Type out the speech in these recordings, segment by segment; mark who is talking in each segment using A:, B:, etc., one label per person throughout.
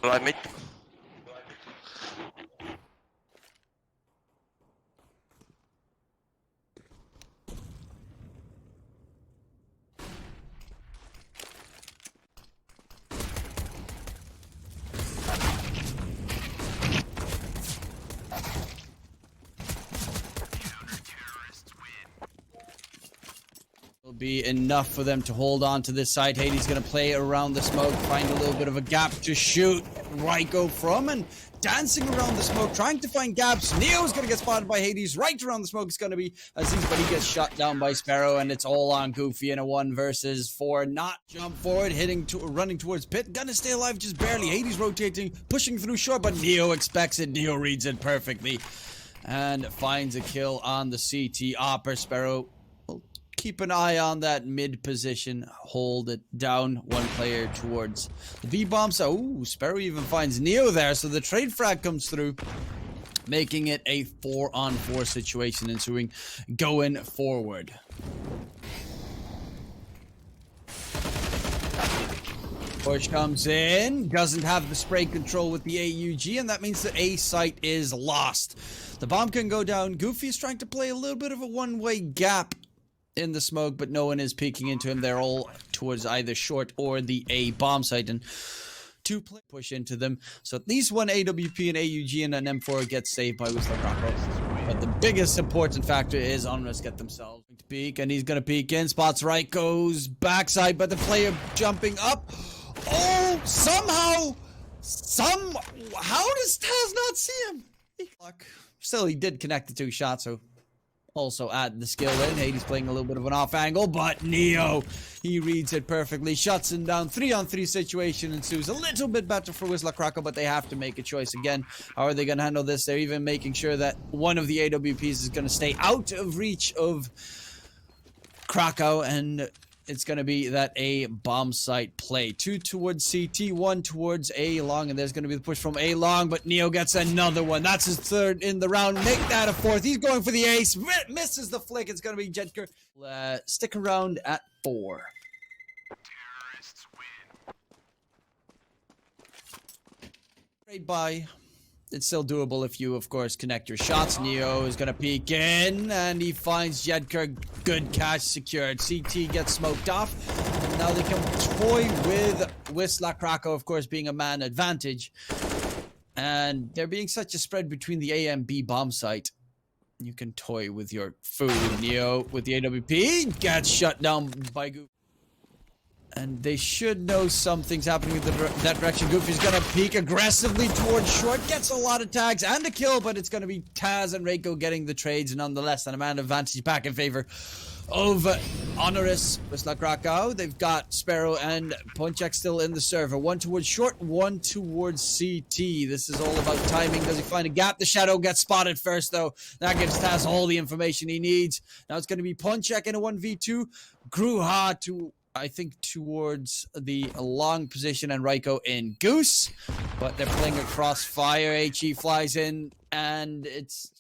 A: Right mid.
B: Will be enough for them to hold on to this side. Hades gonna play around the smoke, find a little bit of a gap to shoot Reiko from, and dancing around the smoke, trying to find gaps. Neo's gonna get spotted by Hades. Right around the smoke is gonna be Azizz, but he gets shot down by SZPERO, and it's all on Goofy in a 1 versus 4. Not jump forward, running towards pit. Gonna stay alive just barely. Hades rotating, pushing through short, but Neo expects it. Neo reads it perfectly and finds a kill on the CT opper. SZPERO will keep an eye on that mid position, hold it down. One player towards the B bomb. So, ooh, SZPERO even finds Neo there. So the trade frag comes through, making it a 4-on-4 situation ensuing going forward. Push comes in, doesn't have the spray control with the AUG, and that means the A site is lost. The bomb can go down. Goofy is trying to play a little bit of a one-way gap in the smoke, but no one is peeking into him. They're all towards either short or the A bomb site, and two push into them. So at least one AWP, an AUG, and an M4 gets saved by Wisla Krakow. But the biggest important factor is HONORIS get themselves to peek, and he's gonna peek in, spots Reiko's backside, but the player jumping up. Oh, somehow, how does Taz not see him? Still, he did connect the 2 shots, so also add the skill in. Hades playing a little bit of an off angle, but Neo, he reads it perfectly, shuts him down. 3-on-3 situation ensues. A little bit better for Wisla Krakow, but they have to make a choice again. How are they going to handle this? They're even making sure that one of the AWPs is going to stay out of reach of Krakow, and it's going to be that A bomb site play. 2 towards CT, 1 towards A long, and there's going to be the push from A long, but Neo gets another one. That's his 3rd in the round. Make that a 4th. He's going for the ace. Misses the flick. It's going to be jedqr. Stick around at 4. Trade by. It's still doable if you, of course, connect your shots. Neo is going to peek in, and he finds jedqr. Good catch secured. CT gets smoked off. And now they can toy with Wisla Krakow, of course, being a man advantage. And there being such a spread between the A and B bomb site, you can toy with your food. Neo with the AWP gets shut down by Goofy. And they should know something's happening in that direction. Goofy's gonna peek aggressively towards short. Gets a lot of tags and a kill, but it's gonna be Taz and Reiko getting the trades nonetheless. And a man advantage back in favor of HONORIS. Wisla Krakow. They've got SZPERO and ponczek still in the server. 1 towards short, 1 towards CT. This is all about timing. Does he find a gap? The shadow gets spotted first, though. That gives Taz all the information he needs. Now it's gonna be ponczek in a 1v2. Grucha to, I think, towards the long position, and Reiko in Goose, but they're playing across fire. HE flies in, and it's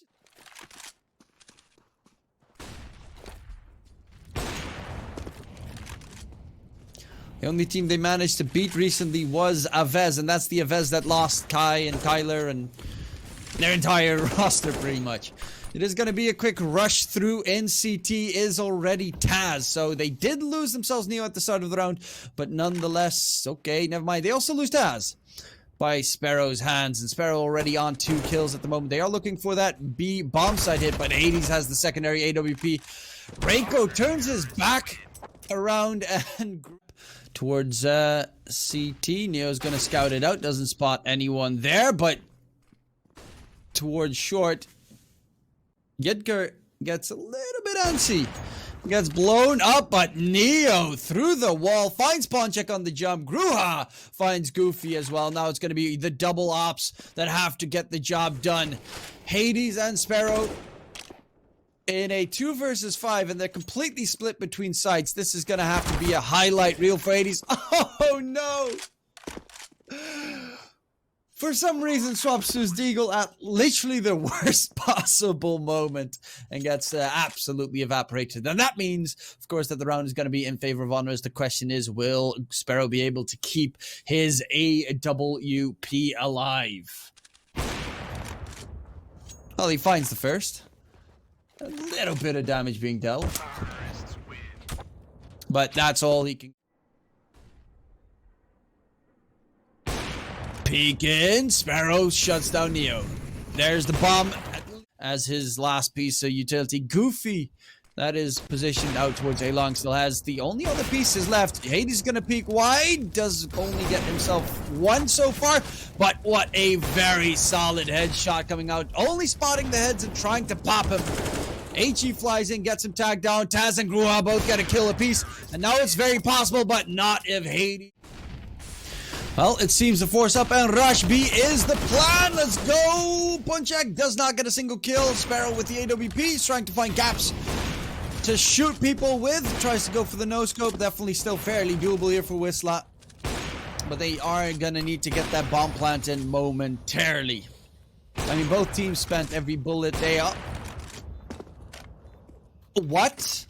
B: the only team they managed to beat recently was azizz, and that's the azizz that lost Kai and Kyler and their entire roster pretty much. It is going to be a quick rush through. NCT is already Taz. So they did lose themselves Neo at the start of the round. But nonetheless, okay, never mind. They also lose Taz by SZPERO's hands. And SZPERO already on 2 kills at the moment. They are looking for that B bomb side hit. But Hades has the secondary AWP. Reiko turns his back around and towards CT. Neo's going to scout it out. Doesn't spot anyone there. But towards short, jedqr gets a little bit antsy. Gets blown up, but Neo through the wall finds ponczek on the jump. Grucha finds Goofy as well. Now it's going to be the double ops that have to get the job done. Hades and SZPERO in a 2 versus 5, and they're completely split between sides. This is going to have to be a highlight reel for Hades. Oh no! For some reason, swaps to his deagle at literally the worst possible moment and gets absolutely evaporated. And that means, of course, that the round is going to be in favor of HONORIS. The question is, will SZPERO be able to keep his AWP alive? Well, he finds the first. A little bit of damage being dealt. But that's all he can. Peek in. SZPERO shuts down Neo. There's the bomb as his last piece of utility. Goofy, that is positioned out towards A long, still has the only other pieces left. Hades gonna peek wide. Does only get himself one so far. But what a very solid headshot coming out. Only spotting the heads and trying to pop him. HE flies in, gets him tagged down. Twistzz and Grucha both get a kill apiece. And now it's very possible, but not if Hades. Well, it seems to force up and rush B is the plan. Let's go. ponczek does not get a single kill. SZPERO with the AWP is trying to find gaps to shoot people with. Tries to go for the no-scope. Definitely still fairly doable here for Wisla. But they are going to need to get that bomb plant in momentarily. I mean, both teams spent every bullet they up. What?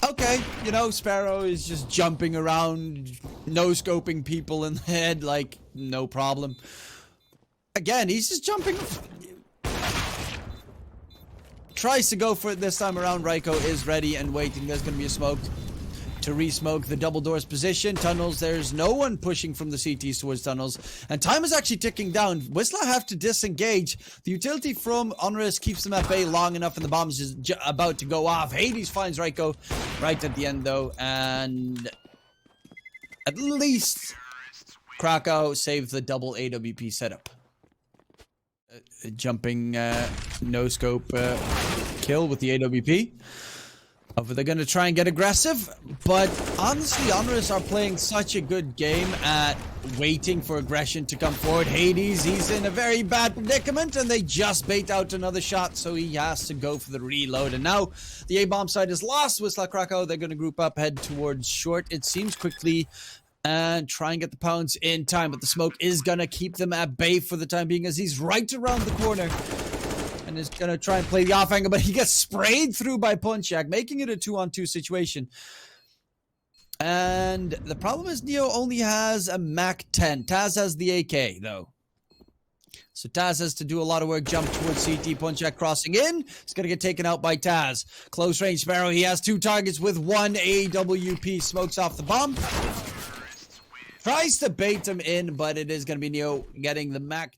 B: Okay, you know, SZPERO is just jumping around, no-scoping people in the head, like, no problem. Again, he's just jumping. Tries to go for it this time around. Reiko is ready and waiting. There's going to be a smoke to re-smoke the double doors position. Tunnels, there's no one pushing from the CTs towards tunnels. And time is actually ticking down. Wisla have to disengage. The utility from HONORIS keeps them at bay long enough and the bomb is just about to go off. Hades finds Reiko right at the end though. And at least Krakow saved the double AWP setup. Jumping no-scope kill with the AWP. They're going to try and get aggressive, but honestly, HONORIS are playing such a good game at waiting for aggression to come forward. Hades, he's in a very bad predicament, and they just bait out another shot, so he has to go for the reload. And now the A-bomb side is lost. Wisla Krakow, they're going to group up, head towards short, it seems quickly, and try and get the pounds in time, but the smoke is going to keep them at bay for the time being, as he's right around the corner. And is going to try and play the off angle, but he gets sprayed through by ponczek, making it a 2-on-2 situation. And the problem is Neo only has a Mac 10. Twistzz has the AK, though. So Twistzz has to do a lot of work, jump towards CT. ponczek crossing in. He's going to get taken out by Twistzz. Close range SZPERO. He has 2 targets with 1 AWP. Smokes off the bomb. Tries to bait him in, but it is going to be Neo getting the Mac.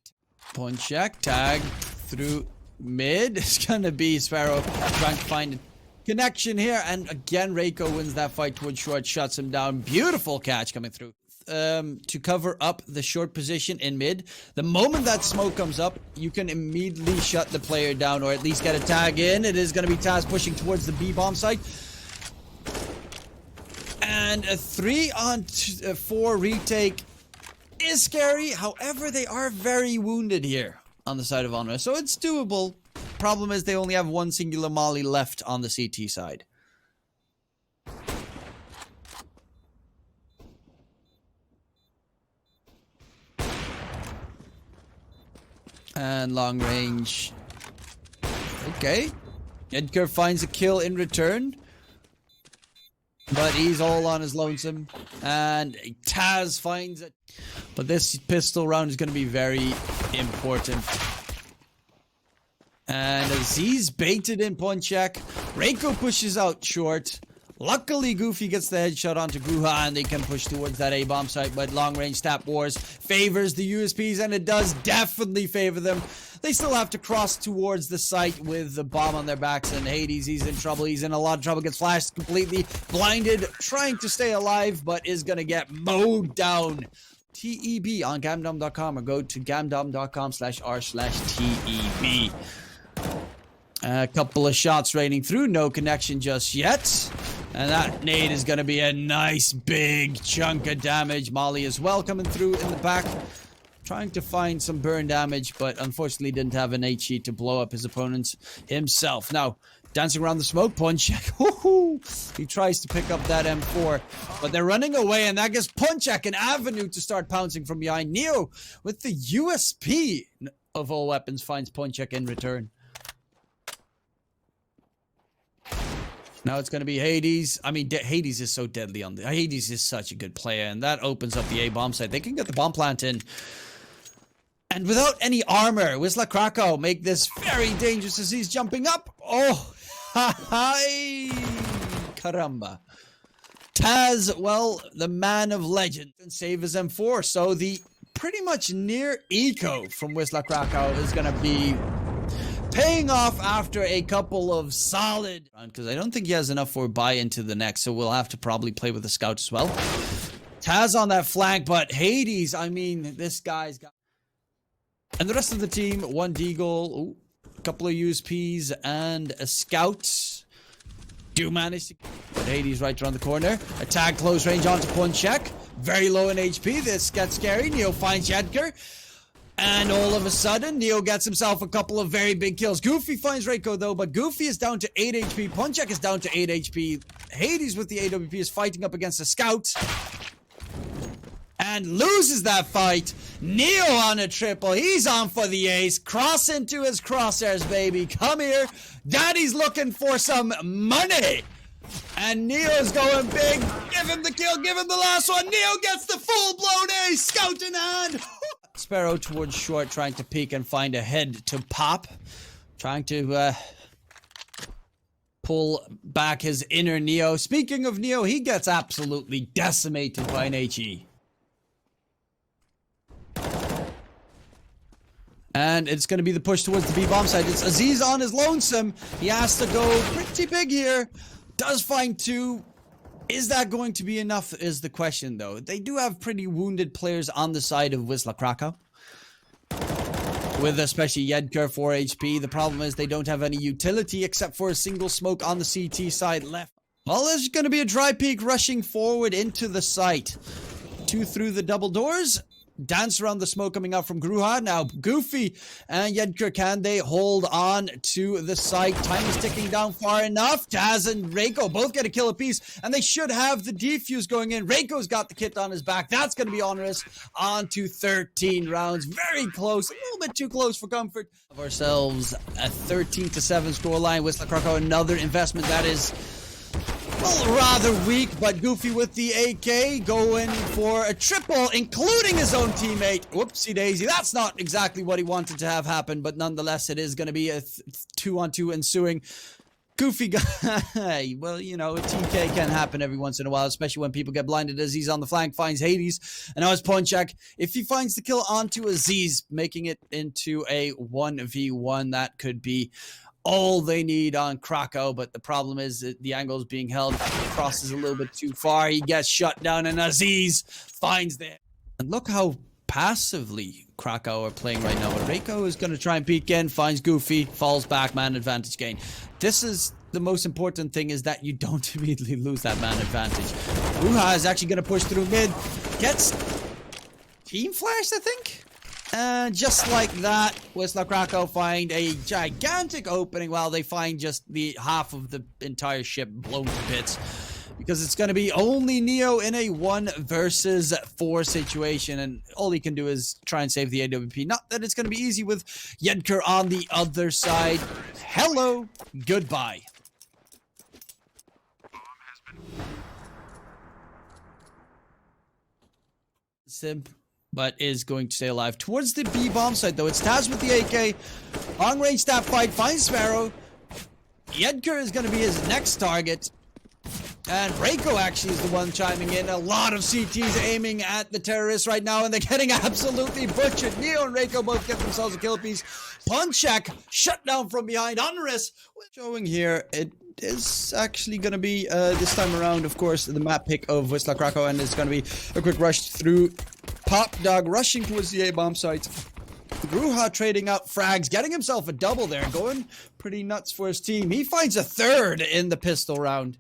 B: ponczek tag through mid. It's gonna be SZPERO trying to find a connection here, and again Reiko wins that fight towards short, shuts him down. Beautiful catch coming through to cover up the short position in mid. The moment that smoke comes up, you can immediately shut the player down, or at least get a tag in. It is gonna be Twistzz pushing towards the B bomb site, and a 3-on-4 retake is scary. However, they are very wounded here on the side of HONORIS, so it's doable. Problem is they only have 1 singular molly left on the CT side. And long range. Okay. jedqr finds a kill in return, but he's all on his lonesome. And Twistzz finds it. But this pistol round is going to be very important. And azizz baited in ponczek. Reiko pushes out short. Luckily, Goofy gets the headshot onto Grucha, and they can push towards that A-bomb site. But long-range tap wars favors the USPs, and it does definitely favor them. They still have to cross towards the site with the bomb on their backs, and Hades, he's in trouble. He's in a lot of trouble. Gets flashed completely blinded, trying to stay alive, but is going to get mowed down. TEB on gamdom.com, or go to gamdom.com/r/TEB. A couple of shots raining through, no connection just yet. And that nade is going to be a nice big chunk of damage. Molly as well coming through in the back. Trying to find some burn damage, but unfortunately didn't have an HE to blow up his opponents himself. Now, Dancing around the smoke, ponczek. He tries to pick up that M4, but they're running away, and that gives ponczek an avenue to start pouncing from behind. niko, with the USP of all weapons, finds ponczek in return. Now it's going to be Hades. I mean, Hades is so deadly on the... Hades is such a good player, and that opens up the A bomb site. They can get the bomb plant in. And without any armor, Wisla Krakow make this very dangerous as he's jumping up. Oh, hi, caramba. Twistzz, well, the man of legend, and save his M4. So the pretty much near eco from Wisla Krakow is going to be paying off after a couple of solid... Because I don't think he has enough for buy into the next, so we'll have to probably play with the scout as well. Twistzz on that flank, but Hades, I mean, this guy's got... And the rest of the team, one deagle, a couple of USPs, and a scout. Do manage to... But Hades right around the corner. Attack close range onto ponczek. Very low in HP. This gets scary. niko finds jedqr. And all of a sudden, niko gets himself a couple of very big kills. Goofy finds reiko though, but Goofy is down to 8 HP. ponczek is down to 8 HP. Hades with the AWP is fighting up against a scout. And loses that fight. niko on a triple. He's on for the ace. Cross into his crosshairs, baby. Come here. Daddy's looking for some money. And niko's going big. Give him the kill. Give him the last one. niko gets the full-blown ace. Scout in hand. SZPERO towards short, trying to peek and find a head to pop. Trying to pull back his inner niko. Speaking of niko, he gets absolutely decimated by an HE. And it's going to be the push towards the B bomb site. It's azizz on his lonesome. He has to go pretty big here. Does find two. Is that going to be enough is the question, though. They do have pretty wounded players on the side of Wisla Krakow. With especially jedqr 4 HP. The problem is they don't have any utility except for a single smoke on the CT side left. Well, there's going to be a dry peek rushing forward into the site. Two through the double doors. Dance around the smoke coming out from Grucha. Now, Goofy and jedqr, can they hold on to the site? Time is ticking down far enough. Twistzz and reiko both get a kill apiece, and they should have the defuse going in. Reiko's got the kit on his back. That's going to be HONORIS on to 13 rounds. Very close. A little bit too close for comfort. Of ourselves a 13-7 scoreline. Wisla Krakow, another investment that is... well, rather weak, but Goofy with the AK going for a triple, including his own teammate. Whoopsie daisy. That's not exactly what he wanted to have happen, but nonetheless, it is going to be a 2-on-2 ensuing. Goofy guy. Well, you know, a TK can happen every once in a while, especially when people get blinded. As he's on the flank, finds Hades, and now it's ponczek. If he finds the kill onto azizz, making it into a 1v1, that could be all they need on Krakow, but the problem is that the angle is being held. Crosses a little bit too far. He gets shut down, and azizz finds there. And look how passively Krakow are playing right now. But reiko is going to try and peek in, finds Goofy, falls back, man advantage gain. This is the most important thing, is that you don't immediately lose that man advantage. Grucha is actually going to push through mid. Gets team flashed, I think? And just like that, Wisla Krakow find a gigantic opening while they find just the half of the entire ship blown to bits. Because it's going to be only niko in a 1 versus 4 situation. And all he can do is try and save the AWP. Not that it's going to be easy with jedqr on the other side. Hello, goodbye. Simp. But is going to stay alive. Towards the B bomb site, though. It's Twistzz with the AK. Long range that fight. Finds SZPERO. jedqr is going to be his next target. And reiko actually is the one chiming in. A lot of CTs aiming at the terrorists right now, and they're getting absolutely butchered. niko and reiko both get themselves a kill piece. ponczek shut down from behind. HONORIS showing here. It is actually going to be, this time around, of course, the map pick of Wisla Krakow, and it's going to be a quick rush through. Pop Dog rushing towards the A-bomb site. Grucha trading out frags, getting himself a double there, going pretty nuts for his team. He finds a third in the pistol round.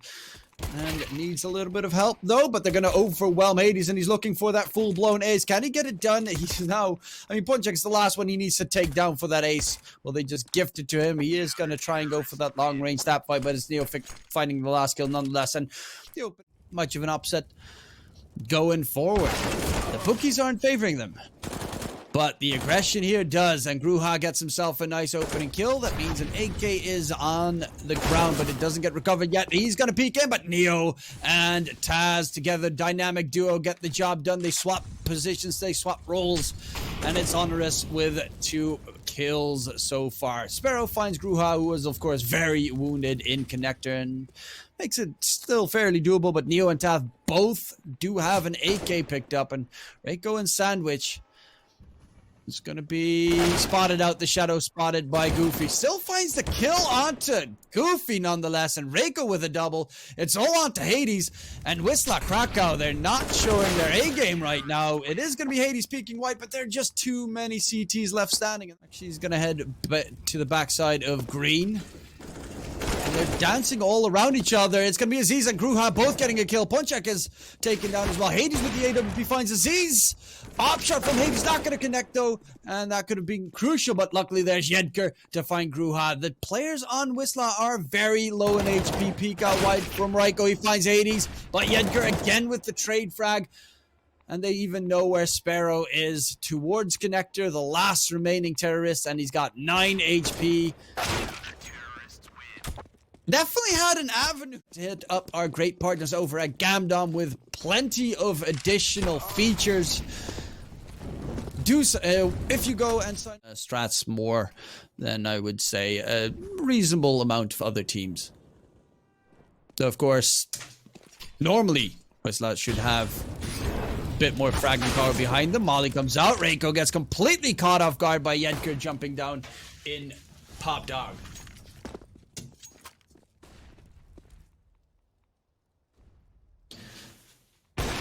B: And needs a little bit of help, though, but they're going to overwhelm Hades, and he's looking for that full-blown ace. Can he get it done? He's now... I mean, ponczek's the last one he needs to take down for that ace. Well, they just gift it to him. He is going to try and go for that long-range stab fight, but it's Neo finding the last kill nonetheless. And, you know, much of an upset going forward. The bookies aren't favoring them. But the aggression here does, and Grucha gets himself a nice opening kill. That means an AK is on the ground, but it doesn't get recovered yet. He's going to peek in, but Neo and Twistzz together, dynamic duo, get the job done. They swap positions, they swap roles, and it's HONORIS with 2 kills so far. SZPERO finds Grucha, who was, of course, very wounded in connector, and makes it still fairly doable, but Neo and Twistzz both do have an AK picked up, and reiko and Sandwich... It's going to be spotted out, the shadow spotted by Goofy. Still finds the kill onto Goofy nonetheless, and reiko with a double. It's all onto Hades, and Wisla Krakow, they're not showing their A-game right now. It is going to be Hades peeking white, but there are just too many CTs left standing. Actually, he's going to head to the backside of green. And they're dancing all around each other. It's going to be Azizz and Grucha both getting a kill. ponczek is taken down as well. Hades with the AWP finds Azizz. Op shot from Hades, not going to connect though. And that could have been crucial, but luckily there's jedqr to find Grucha. The players on Wisla are very low in HP. Peek out wide from reiko. He finds Hades, but jedqr again with the trade frag. And they even know where SZPERO is towards connector, the last remaining terrorist, and he's got 9 HP. Definitely had an avenue to hit up our great partners over at Gamdom with plenty of additional features. If you go and sign strats more than I would say a reasonable amount of other teams. So of course, normally Wisla should have a bit more fragment power behind them. Molly comes out, reiko gets completely caught off guard by jedqr jumping down in Pop Dog.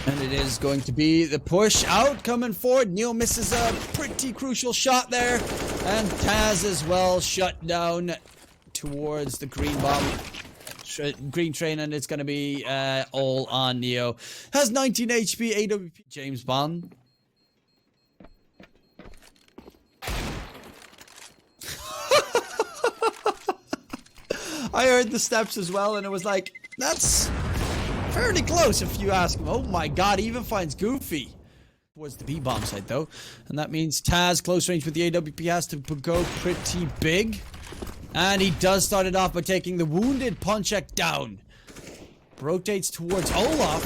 B: And it is going to be the push out coming forward. Neo misses a pretty crucial shot there. And Twistzz as well shut down towards the green bomb. Green train, and it's going to be all on Neo. Has 19 HP, AWP. James Bond. I heard the steps as well, and it was like, that's... fairly close if you ask him. Oh my god, he even finds Goofy. Towards the B-bomb side though. And that means Twistzz, close range with the AWP, has to go pretty big. And he does start it off by taking the wounded ponczek down. Rotates towards Olaf,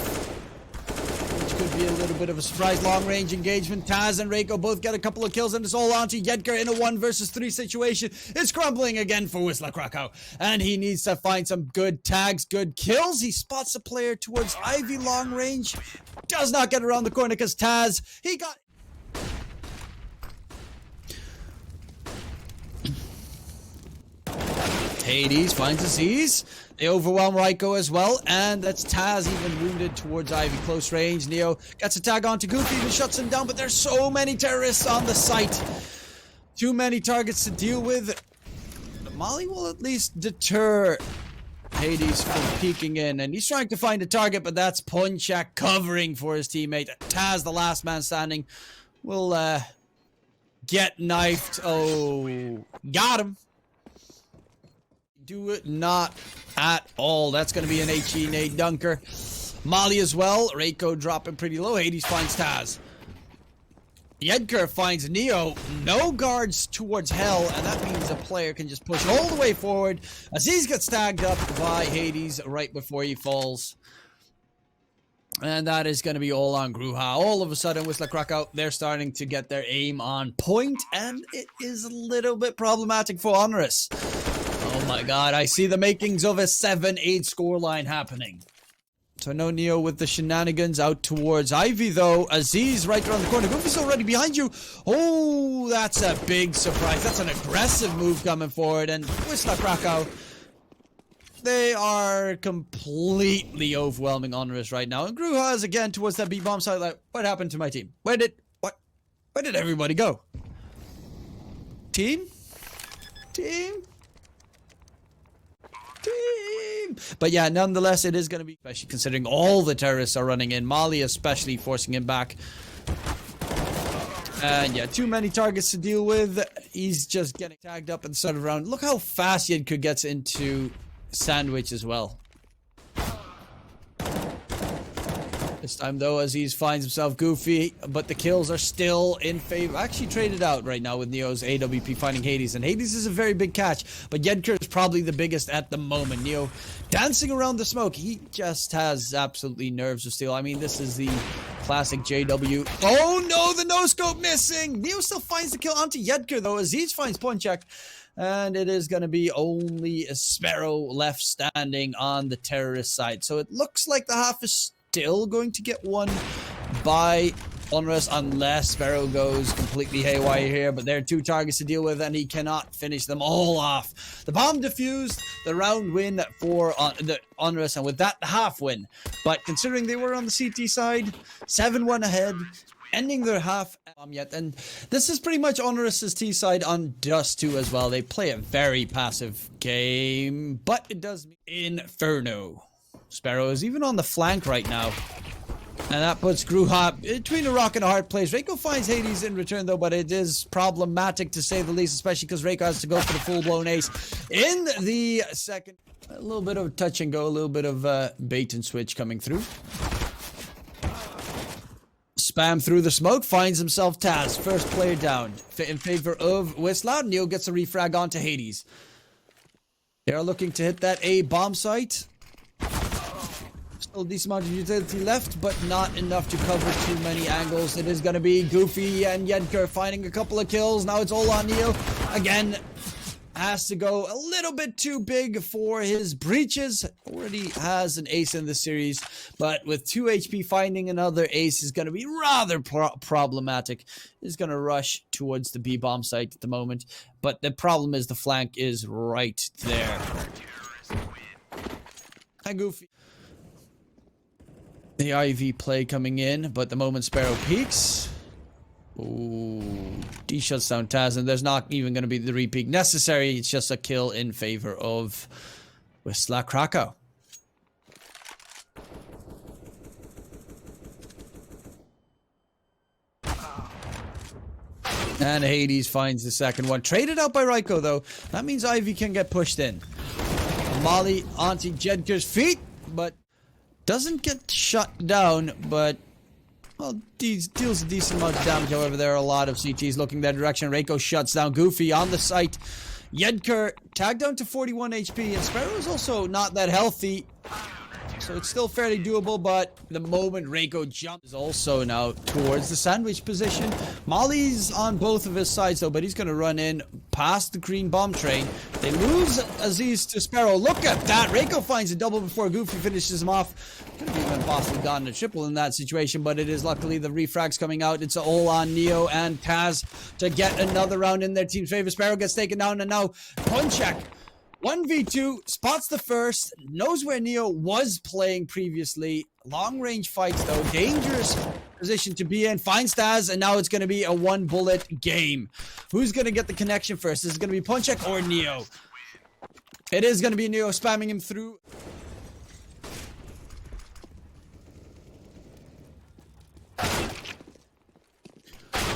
B: which could be a little bit of a surprise. Long range engagement. Twistzz and reiko both get a couple of kills, and it's all onto jedqr in a 1 versus 3 situation. It's crumbling again for Wisla Krakow, and he needs to find some good tags, good kills. He spots a player towards Ivy long range. Does not get around the corner because Twistzz, he got... Hades finds Azizz. They overwhelm reiko as well, and that's Twistzz even wounded towards Ivy. Close range. Neo gets a tag onto Goofy and shuts him down, but there's so many terrorists on the site. Too many targets to deal with. Molly will at least deter Hades from peeking in, and he's trying to find a target, but that's ponczek covering for his teammate. Twistzz, the last man standing, will get knifed. Oh, got him. Do it not at all. That's going to be an HE nade dunker. Molly as well. reiko dropping pretty low. Hades finds Twistzz. jedqr finds Neo. No guards towards hell, and that means a player can just push all the way forward. Azizz gets tagged up by Hades right before he falls. And that is going to be all on Grucha. All of a sudden, Wisla Krakow, they're starting to get their aim on point, and it is a little bit problematic for HONORIS. Oh my god, I see the makings of a 7-8 scoreline happening. So no Neo with the shenanigans out towards Ivy though. Azizz right around the corner. Goofy's already behind you. Oh, that's a big surprise. That's an aggressive move coming forward. And Wisla Krakow, they are completely overwhelming HONORIS right now. And Grucha is again towards that B-bomb side like, what happened to my team? Where did everybody go? Team? game. But yeah, nonetheless, it is going to be, especially considering all the terrorists are running in. Mali especially forcing him back. And yeah, too many targets to deal with. He's just getting tagged up and started around. Look how fast jedqr gets into sandwich as well. This time though, Azizz finds himself goofy, but the kills are still in favor. Actually traded out right now with Neo's AWP finding Hades, and Hades is a very big catch, but jedqr is probably the biggest at the moment. Neo dancing around the smoke. He just has absolutely nerves of steel. I mean, this is the classic JW. Oh no, the no-scope missing! Neo still finds the kill onto jedqr though. Azizz finds ponczek. And it is going to be only SZPERO left standing on the terrorist side. So it looks like the half is still going to get won by HONORIS unless SZPERO goes completely haywire here. But there are 2 targets to deal with and he cannot finish them all off. The bomb defused, the round win for the HONORIS, and with that, the half win. But considering they were on the CT side, 7-1 ahead, ending their half yet, and this is pretty much HONORIS' T side on Dust 2 as well. They play a very passive game, but it does Inferno. SZPERO is even on the flank right now, and that puts Grucha between a rock and a hard place. reiko finds Hades in return though, but it is problematic to say the least, especially because reiko has to go for the full-blown ace in the second. A little bit of touch and go, a little bit of bait and switch coming through. Spam through the smoke, finds himself Taz. First player down in favor of Wisla. Neo gets a refrag onto Hades. They are looking to hit that A bomb site. Still a decent amount of utility left, but not enough to cover too many angles. It is going to be Goofy and jedqr finding a couple of kills. Now it's all on Neo. Again, has to go a little bit too big for his breaches. Already has an ace in the series, but with 2 HP, finding another ace is going to be rather problematic. He's going to rush towards the B bomb site at the moment, but the problem is the flank is right there. Hi, Goofy. The IV play coming in, but the moment SZPERO peaks. Ooh, D shuts down Taz, and there's not even going to be the repeat necessary. It's just a kill in favor of Wisla Krakow. And Hades finds the second one. Traded out by reiko though. That means Ivy can get pushed in. Molly onto jedqr's feet, but doesn't get shut down, but well, deals a decent amount of damage. However, there are a lot of CTs looking that direction. reiko shuts down Goofy on the site. jedqr tagged down to 41 HP, and SZPERO is also not that healthy, so it's still fairly doable. But the moment reiko jumps also now towards the sandwich position. Molly's on both of his sides though, but he's going to run in past the green bomb train. They lose Azizz to SZPERO. Look at that! reiko finds a double before Goofy finishes him off. Could have even possibly gotten a triple in that situation, but it is luckily the refrags coming out. It's all on Neo and Taz to get another round in their team's favor. SZPERO gets taken down, and now ponczek 1v2, spots the first, knows where Neo was playing previously. Long range fights though, dangerous position to be in, finds Taz, and now it's going to be a 1 bullet game. Who's going to get the connection first? Is it going to be ponczek or Neo? It is going to be Neo spamming him through.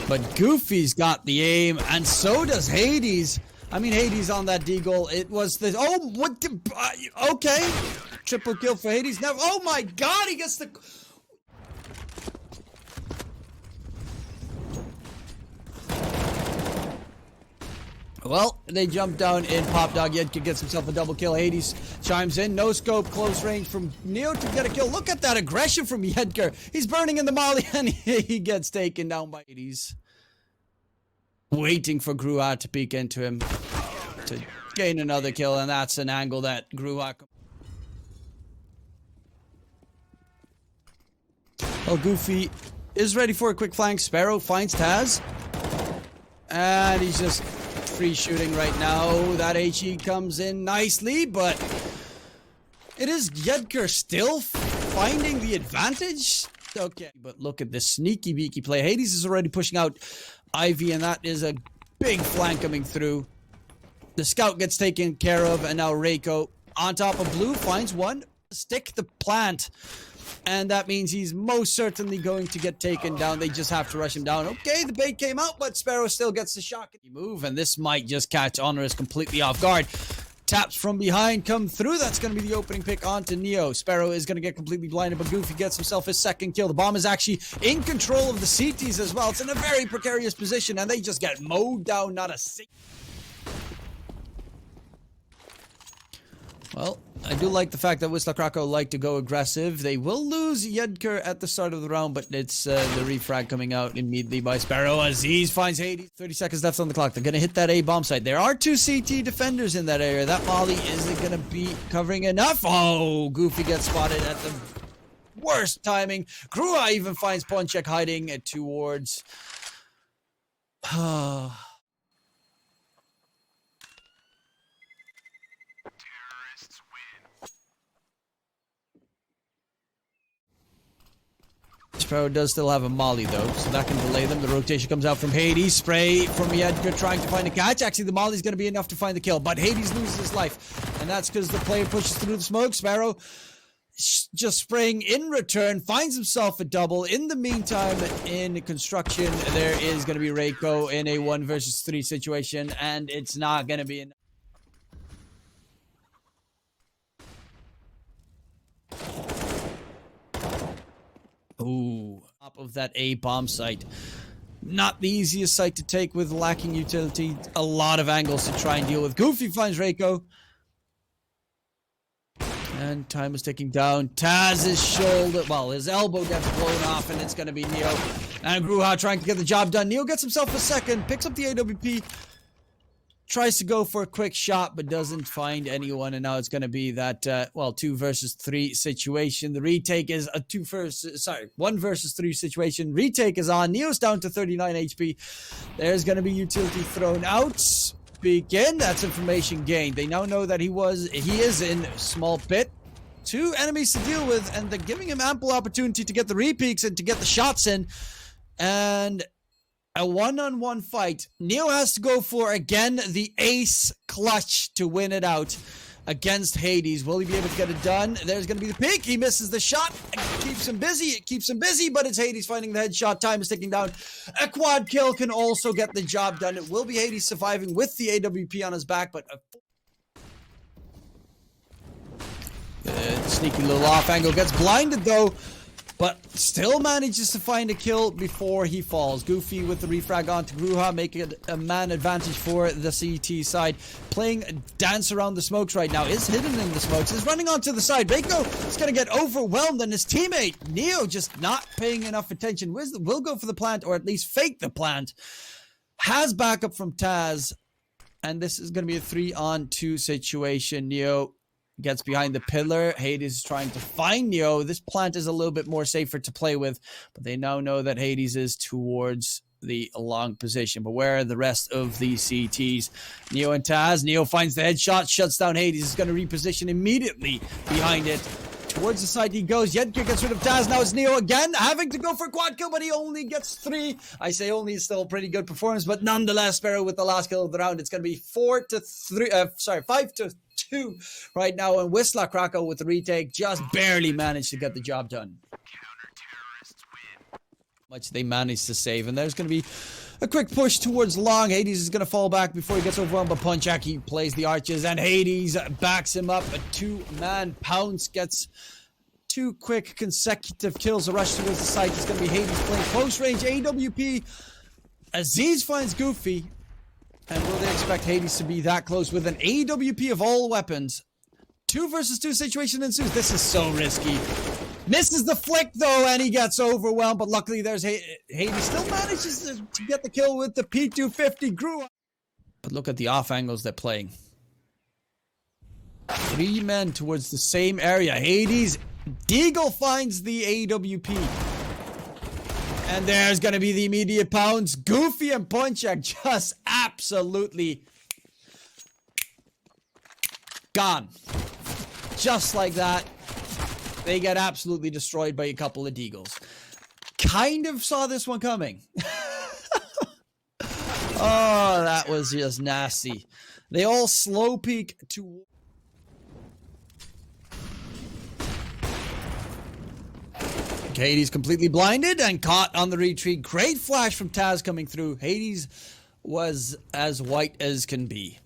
B: But Goofy's got the aim, and so does Hades. I mean, Hades on that deagle. It was the... Oh, what the... okay. Triple kill for Hades. Now, oh my god, he gets the... Well, they jump down in Pop Dog. jedqr gets himself a double kill. Hades chimes in. No scope, close range from Neo to get a kill. Look at that aggression from jedqr. He's burning in the molly, and he gets taken down by Hades. Waiting for Grucha to peek into him to gain another kill, and that's an angle that Grucha... Well, Goofy is ready for a quick flank. SZPERO finds Taz, and he's just free shooting right now. That HE comes in nicely, but it is jedqr still finding the advantage. Okay, but look at this sneaky beaky play. Hades is already pushing out Ivy, and that is a big flank coming through. The scout gets taken care of, and now reiko on top of blue, finds one, stick the plant. And that means he's most certainly going to get taken down. They just have to rush him down. Okay, the bait came out, but SZPERO still gets the shot. Move, and this might just catch HONORIS completely off guard. Taps from behind come through. That's going to be the opening pick onto Neo. SZPERO is going to get completely blinded, but Goofy gets himself his second kill. The bomb is actually in control of the CTs as well. It's in a very precarious position, and they just get mowed down. Not a single. Well, I do like the fact that Wisla Krakow like to go aggressive. They will lose jedqr at the start of the round, but it's the refrag coming out immediately by SZPERO. Azizz finds Hades. 30 seconds left on the clock. They're going to hit that A bomb site. There are 2 CT defenders in that area. That molly isn't going to be covering enough. Oh, Goofy gets spotted at the worst timing. Grucha even finds ponczek hiding towards... SZPERO does still have a molly though, so that can delay them. The rotation comes out from Hades. Spray from jedqr trying to find a catch. Actually, the molly is going to be enough to find the kill, but Hades loses his life. And that's because the player pushes through the smoke. SZPERO just spraying in return, finds himself a double. In the meantime, in construction, there is going to be reiko in a 1 versus 3 situation, and it's not going to be enough. Ooh, top of that A bomb site. Not the easiest site to take with lacking utility. A lot of angles to try and deal with. Goofy finds reiko. And time is ticking down. Twitz's shoulder, well, his elbow gets blown off, and it's going to be Neo. And Grucha trying to get the job done. Neo gets himself a second, picks up the AWP. Tries to go for a quick shot, but doesn't find anyone, and now it's going to be that, well, 2 versus 3 situation. The retake is a 1 versus 3 situation. Retake is on. Neo's down to 39 HP. There's going to be utility thrown out. Begin. That's information gained. They now know that he is in small pit. 2 enemies to deal with, and they're giving him ample opportunity to get the repeaks and to get the shots in. And a 1-on-1 fight. Neo has to go for, again, the ace clutch to win it out against Hades. Will he be able to get it done? There's going to be the pick. He misses the shot. It keeps him busy, but it's Hades finding the headshot. Time is ticking down. A quad kill can also get the job done. It will be Hades surviving with the AWP on his back, but sneaky little off angle. Gets blinded, though. But still manages to find a kill before he falls. Goofy with the refrag onto Grucha, making it a man advantage for the CT side. Playing dance around the smokes right now. Is hidden in the smokes. Is running onto the side. reiko is going to get overwhelmed, and his teammate, Neo, just not paying enough attention. Will go for the plant, or at least fake the plant. Has backup from Twistzz. And this is going to be a 3-on-2 situation. Neo gets behind the pillar. Hades is trying to find Neo. This plant is a little bit more safer to play with, but they now know that Hades is towards the long position. But where are the rest of the CTs? Neo and Twistzz. Neo finds the headshot, shuts down Hades. Is going to reposition immediately behind it. Towards the side he goes. jedqr gets rid of Twistzz. Now it's Neo again, having to go for a quad kill, but he only gets 3. I say only is still a pretty good performance, but nonetheless, SZPERO with the last kill of the round. It's going to be 5-2 right now, and Wisla Krakow with the retake just barely managed to get the job done. Much they managed to save, and there's going to be a quick push towards long. Hades is going to fall back before he gets overwhelmed, but ponczek, he plays the arches, and Hades backs him up. A 2-man pounce gets 2 quick consecutive kills. A rush towards the site is going to be Hades playing close range AWP. Azizz finds Goofy. And will they expect Hades to be that close with an AWP of all weapons? 2 versus 2 situation ensues. This is so risky. Misses the flick, though, and he gets overwhelmed. But luckily, there's Hades still manages to get the kill with the P250 Grucha. But look at the off angles they're playing. 3 men towards the same area. Hades, deagle finds the AWP. And there's going to be the immediate pounds. Goofy and ponczek just absolutely gone. Just like that. They get absolutely destroyed by a couple of deagles. Kind of saw this one coming. Oh, that was just nasty. They all slow peek to... Hades completely blinded and caught on the retreat. Great flash from Taz coming through. Hades was as white as can be.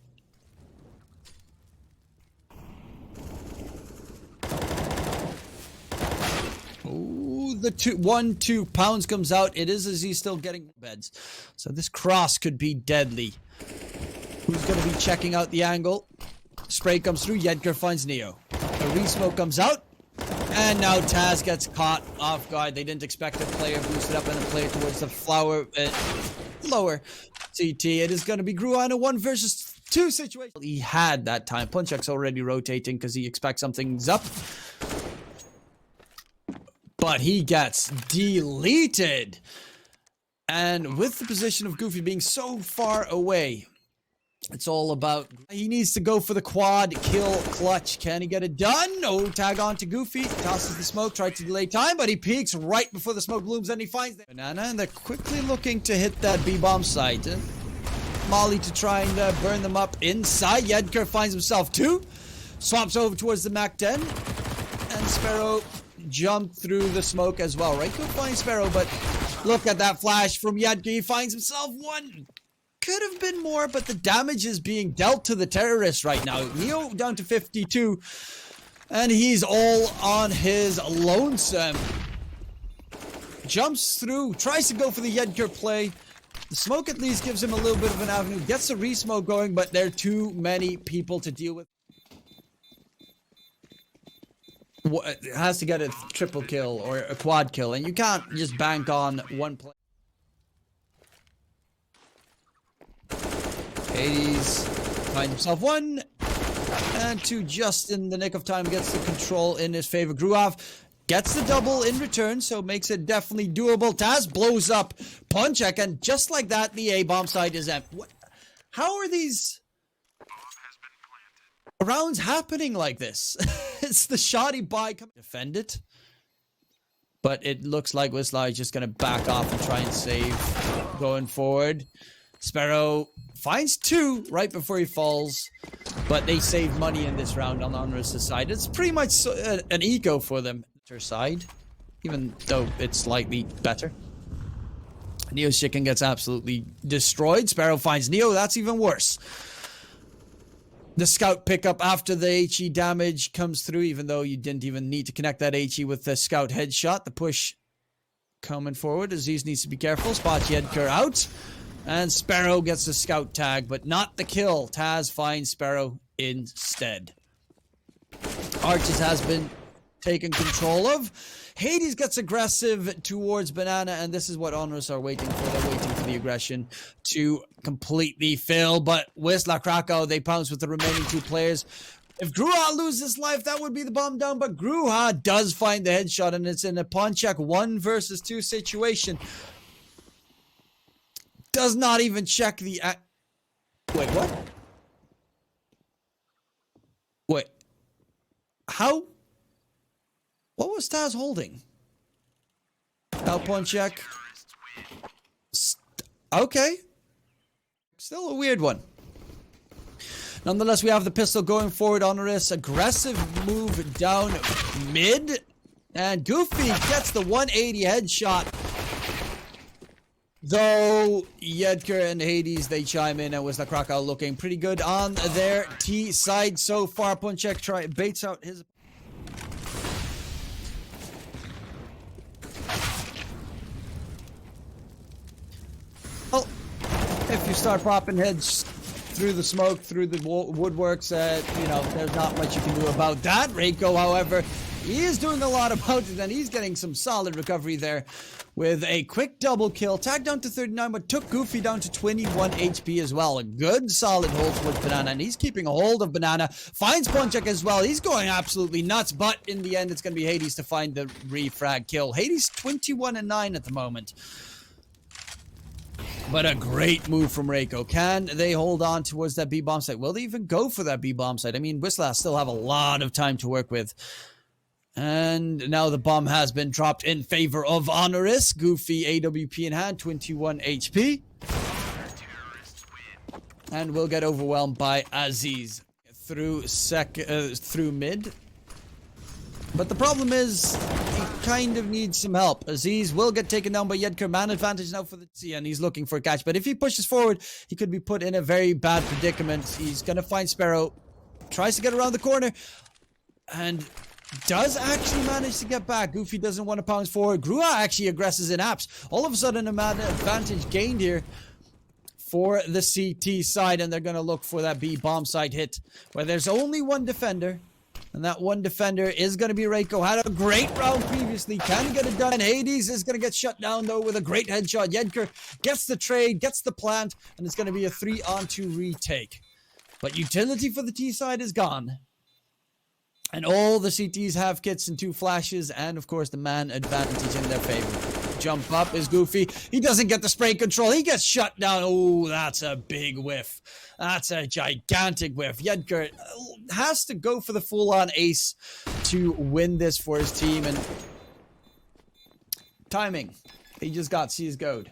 B: Ooh, the 1-2 pounds comes out. It is as he's still getting beds. So this cross could be deadly. Who's going to be checking out the angle? Spray comes through. jedqr finds Neo. The re-smoke comes out. And now Taz gets caught off guard. They didn't expect a player boosted up and a player towards the lower CT. It is going to be Grucha in a 1 versus 2 situation. He had that time. ponczek's already rotating because he expects something's up. But he gets deleted. And with the position of Goofy being so far away, it's all about, he needs to go for the quad kill clutch. Can he get it done? No, tag on to Goofy. Tosses the smoke, tries to delay time, but he peeks right before the smoke blooms and he finds the banana. And they're quickly looking to hit that B-bomb site. Molly to try and burn them up inside. jedqr finds himself 2. Swaps over towards the Mac 10. And SZPERO jumped through the smoke as well. Reiko finds SZPERO, but look at that flash from jedqr. He finds himself 1. Could have been more, but the damage is being dealt to the terrorists right now. Neo down to 52, and he's all on his lonesome. Jumps through, tries to go for the jedqr play. The smoke at least gives him a little bit of an avenue. Gets the re-smoke going, but there are too many people to deal with. It has to get a triple kill or a quad kill, and you can't just bank on one play. Hades finds himself 1 and 2 just in the nick of time, gets the control in his favor. Grucha gets the double in return, so makes it definitely doable. Taz blows up ponczek, and just like that, the A-bomb side is empty. How are these rounds happening like this? It's the shoddy buy. Defend it. But it looks like Wisla is just going to back off and try and save going forward. SZPERO finds 2 right before he falls, but they save money in this round on HONORIS' side. It's pretty much an eco for them. Their side, even though it's slightly better. Neo's chicken gets absolutely destroyed. SZPERO finds Neo. That's even worse. The scout pickup after the HE damage comes through, even though you didn't even need to connect that HE with the scout headshot. The push coming forward. Azizz needs to be careful. Spots jedqr out. And SZPERO gets the scout tag, but not the kill. Taz finds SZPERO instead. Arches has been taken control of. Hades gets aggressive towards Banana, and this is what HONORIS are waiting for. They're waiting for the aggression to completely fail, but Wisla Krakow, they pounce with the remaining 2 players. If Grucha loses life, that would be the bomb down, but Grucha does find the headshot, and it's in a ponczek 1 versus 2 situation. Does not even check the... Wait, what? Wait. How? What was Taz holding? Now ponczek. Okay. Still a weird one. Nonetheless, we have the pistol going forward. HONORIS, aggressive move down mid. And Goofy gets the 180 headshot. Though jedqr and Hades, they chime in, and Wisla Krakow looking pretty good on their T side so far. ponczek baits out his... Well, if you start popping heads through the smoke, through the woodworks, you know, there's not much you can do about that. Reiko, however, he is doing a lot about it, and he's getting some solid recovery there with a quick double kill. Tagged down to 39, but took Goofy down to 21 HP as well. A good solid hold towards Banana, and he's keeping a hold of Banana. Finds ponczek as well. He's going absolutely nuts, but in the end, it's going to be Hades to find the refrag kill. Hades 21-9 at the moment. But a great move from Reiko. Can they hold on towards that B-bomb site? Will they even go for that B-bomb site? I mean, Wisla still have a lot of time to work with. And now the bomb has been dropped in favor of HONORIS. Goofy AWP in hand, 21 HP. And will get overwhelmed by Azizz through mid. But the problem is, kind of needs some help. Azizz will get taken down by jedqr. Man advantage now for the C, and he's looking for a catch. But if he pushes forward, he could be put in a very bad predicament. He's going to find SZPERO. Tries to get around the corner. And does actually manage to get back. Goofy doesn't want to pounce forward. Grucha actually aggresses in apps. All of a sudden, a man advantage gained here for the CT side. And they're going to look for that B bomb site hit, where there's only one defender. And that one defender is going to be reiko. Had a great round previously. Can he get it done? HONORIS is going to get shut down, though, with a great headshot. jedqr gets the trade, gets the plant, and it's going to be a 3-on-2 retake. But utility for the T side is gone. And all the CTs have kits and 2 flashes, and of course the man advantage in their favor. Jump up is Goofy. He doesn't get the spray control. He gets shut down. Oh, that's a big whiff. That's a gigantic whiff. jedqr has to go for the full-on ace to win this for his team. And timing. He just got CSGO'd.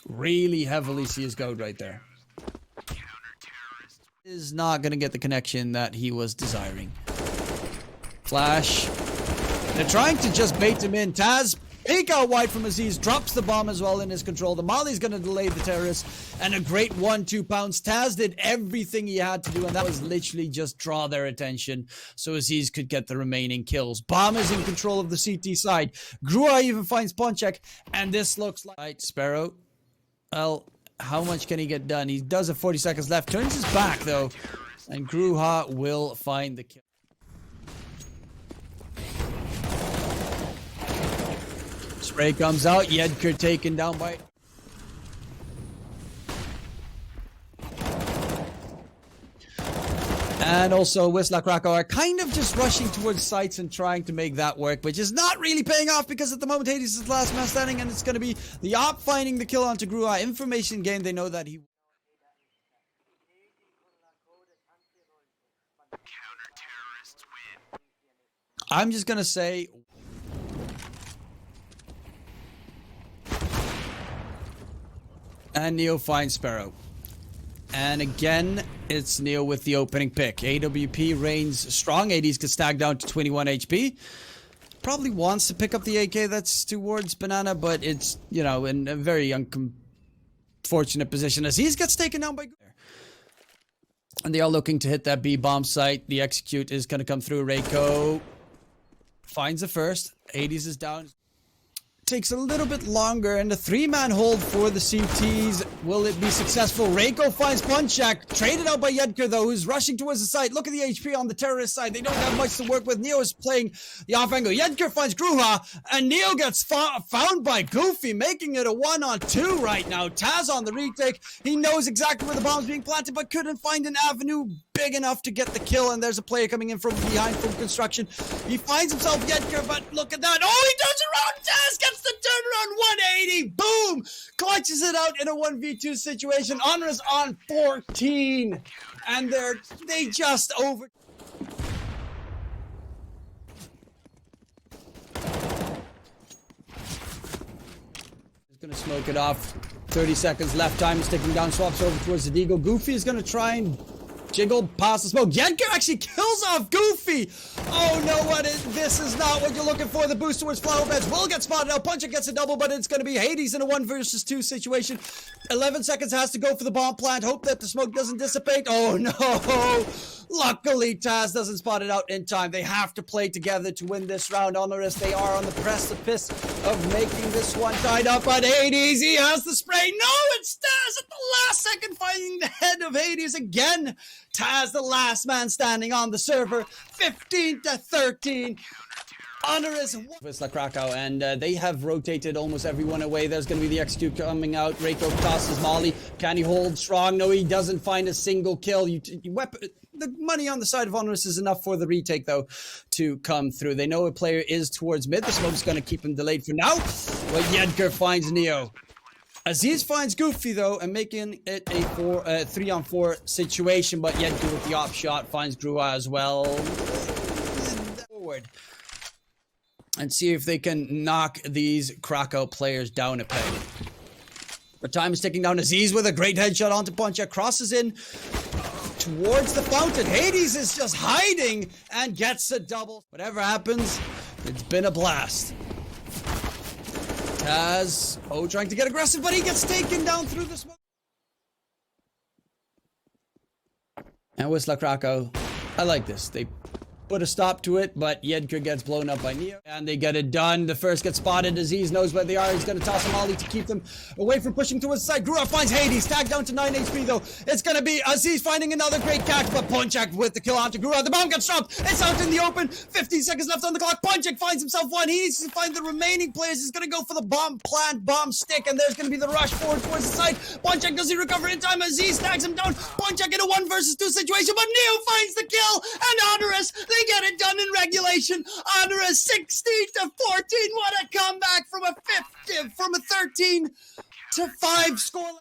B: Really heavily CSGO'd right there. Is not going to get the connection that he was desiring. Flash. They're trying to just bait him in. Taz, peek out wide from Azizz, drops the bomb as well in his control. The Molly's going to delay the terrorist, and a great 1-2 pounds. Taz did everything he had to do, and that was literally just draw their attention so Azizz could get the remaining kills. Bomb is in control of the CT side. Grucha even finds ponczek, and this looks like... Right, SZPERO. Well, how much can he get done? He does have 40 seconds left. Turns his back, though. And Grucha will find the kill. Spray comes out. jedqr taken down by... And also Wisla Krakow are kind of just rushing towards sites and trying to make that work, which is not really paying off because at the moment HONORIS is the last man standing, and it's going to be the op finding the kill onto Grucha. Information gained. They know that he... I'm just going to say... And Neo finds SZPERO. And again, it's Neo with the opening pick. AWP reigns strong. ADs could stag down to 21 HP. Probably wants to pick up the AK that's towards Banana, but it's, you know, in a very unfortunate position. Azizz gets taken down by... And they are looking to hit that B bomb site. The execute is going to come through. reiko finds the first. ADs is down. Takes a little bit longer, and the 3-man hold for the CTs. Will it be successful? reiko finds ponczek, traded out by jedqr, though, who's rushing towards the site. Look at the HP on the terrorist side. They don't have much to work with. Neo is playing the off angle. jedqr finds Grucha, and Neo gets found by Goofy, making it a 1-on-2 right now. Taz on the retake. He knows exactly where the bomb's being planted, but couldn't find an avenue big enough to get the kill, and there's a player coming in from behind from construction. He finds himself jedqr, but look at that. Oh, he turns around. Taz gets the turnaround 180. Boom! Clutches it out in a 1v2 situation. HONORIS on 14. And they just over... He's going to smoke it off. 30 seconds left. Time is ticking down. Swaps over towards the deagle. Goofy is going to try and jiggle past the smoke. jedqr actually kills off Goofy. Oh no, this is not what you're looking for. The boost towards flower beds will get spotted out. ponczek gets a double, but it's going to be HONORIS in a 1 versus 2 situation. 11 seconds has to go for the bomb plant. Hope that the smoke doesn't dissipate. Oh no. Luckily, Taz doesn't spot it out in time. They have to play together to win this round. HONORIS, they are on the precipice of making this one tied up. But HONORIS, he has the spray. No, it's Taz at the last second finding the head of HONORIS again. Taz, the last man standing on the server. 15-13. HONORIS Wisla Krakow, and they have rotated almost everyone away. There's going to be the execute coming out. reiko tosses Molly. Can he hold strong? No, he doesn't find a single kill. The money on the side of HONORIS is enough for the retake, though, to come through. They know a player is towards mid. The smoke's going to keep him delayed for now. But jedqr finds Neo. Azizz finds Goofy, though, and making it a 3-on-4 situation. But jedqr with the op shot finds Grucha as well. Forward. And see if they can knock these Krakow players down a peg. But time is ticking down. Azizz with a great headshot onto ponczek. Crosses in. towards the fountain. Hades is just hiding and gets a double. Whatever happens, it's been a blast. Taz, trying to get aggressive, but he gets taken down through the smoke. And Wisla Krakow, I like this. They put a stop to it, but jedqr gets blown up by Neo. And they get it done. The first gets spotted. Azizz knows where they are. He's going to toss a molly to keep them away from pushing towards the side. Grucha finds Hades. Tagged down to 9 HP, though. It's going to be Azizz finding another great catch, but ponczek with the kill onto Grucha. The bomb gets dropped. It's out in the open. 15 seconds left on the clock. Ponczek finds himself one. He needs to find the remaining players. He's going to go for the bomb plant, bomb stick, and there's going to be the rush forward towards the side. Ponczek, does he recover in time? Azizz tags him down. Ponczek in a 1 versus 2 situation, but Neo finds the kill, and HONORIS, they get it done in regulation. HONORIS 16 to 14. What a comeback from a 13 to 5 score.